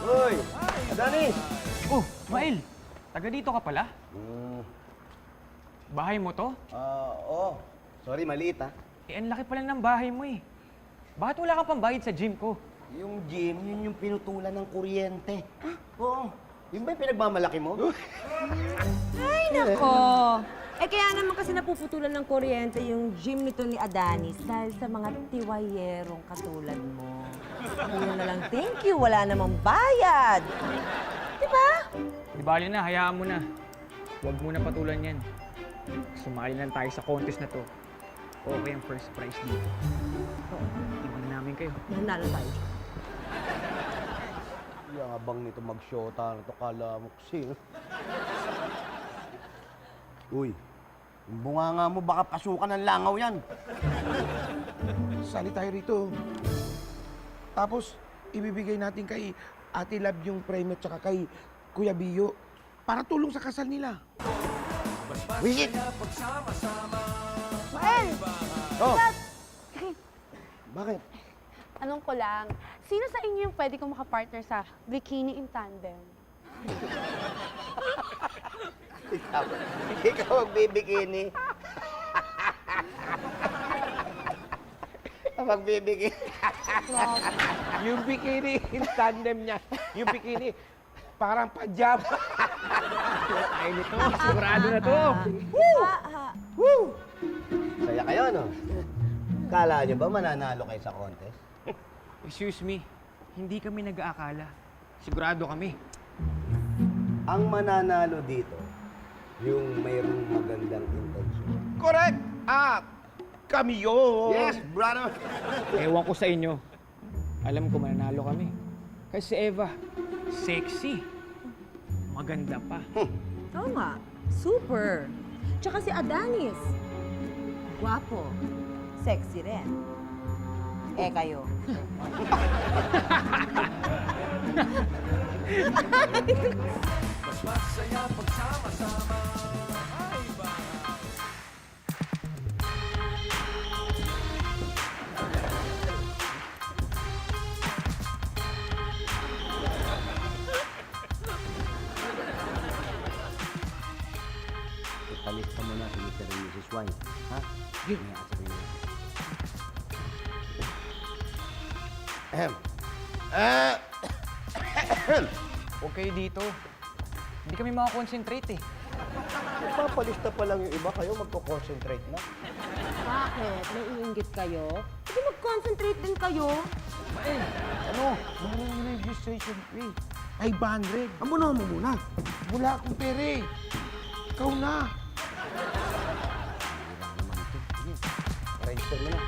Uy! Adonis! Oh, Mael! Taga dito ka pala? Bahay mo to? Oo. Sorry, maliit ha. Eh, ang laki pala ng bahay mo eh. Bakit wala kang pambayad sa gym ko? Yung gym, yun yung pinutulan ng kuryente. Oo. Yun ba yung pinagmamalaki mo? Ay, nako! Eh, kaya naman kasi napuputulan ng kuryente yung gym nito ni Adonis dahil sa mga tiwayerong katulad mo. Ano na lang, thank you, wala namang bayad. Diba? Di bali na, hayaan mo na. Huwag mo na patulan yan. Sumali lang tayo sa contest na to. Okay ang first prize dito. Iwan namin kayo. Nanalo tayo. Yabang nito mag-shota na to, kala mo kasi. Uy, yung bunganga mo, baka pasukan ng langaw yan. Sali tayo rito. Tapos, ibibigay natin kay Ate Lab yung premyo tsaka kay Kuya Biyo para tulong sa kasal nila. Wisit! Mael! Oh! Bakit? Anong ko lang, sino sa inyo yung pwede kong makapartner sa bikini in tandem? Ikaw magbibikini. Magbibikini. Yung bikini in tandem niya. Yung bikini parang pajama. Ay nito, sigurado na to. Saya kayo, no? Kala nyo ba mananalo kayo sa contest? Excuse me, hindi kami nag-aakala. Sigurado kami. Ang mananalo dito, yung mayroong magandang intensyon. Correct! Kami yun! Yes, brother! Ewan ko sa inyo. Alam ko mananalo kami. Kasi si Eva, sexy. Maganda pa. Oo nga, super. Tsaka si Adonis, guwapo, sexy rin. Eh, kayo. Ipalista mo na si Mr. and Mrs. White, ha? Sige. May asa rin yun. Ahem. Huwag kayo dito. Hindi kami makakonsentrate eh. Papalista pa lang yung iba, kayo magko-concentrate na. Bakit? May iinggit kayo? Hindi mag-concentrate din kayo. Ano? Muna mo na yung registration fee. 500. Amuno mo muna. Wala akong pere. Ikaw na. Register mo na.